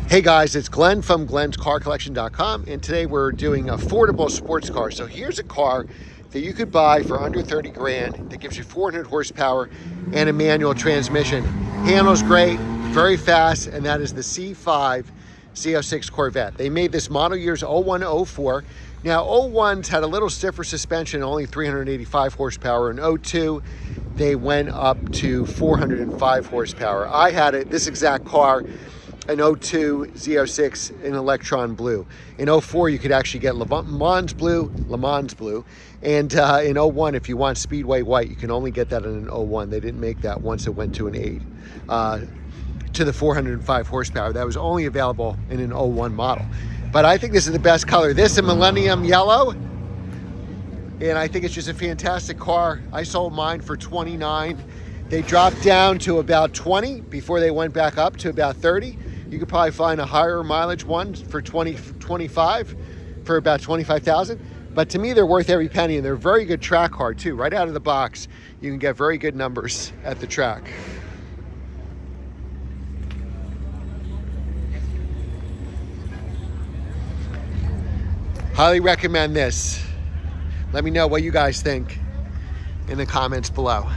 Hey guys, it's Glenn from glenscarcollection.com, and today we're doing affordable sports cars. So here's a car that you could buy for under 30 grand that gives you 400 horsepower and a manual transmission. Handles great, very fast, and that is the C5 Z06 Corvette. They made this model years 01, 04. Now 01's had a little stiffer suspension, only 385 horsepower, and 02 they went up to 405 horsepower. I had this exact car, an 02 Z06 in Electron Blue. In 04, you could actually get Le Mans Blue, and in 01, if you want Speedway White, you can only get that in an 01. They didn't make that once it went to an 8, to the 405 horsepower. That was only available in an 01 model. But I think this is the best color. This and Millennium Yellow, and I think it's just a fantastic car. I sold mine for 29. They dropped down to about 20 before they went back up to about 30. You could probably find a higher mileage one for 25 for about 25,000. But to me, they're worth every penny, and they're a very good track car too. Right out of the box, you can get very good numbers at the track. Highly recommend this. Let me know what you guys think in the comments below.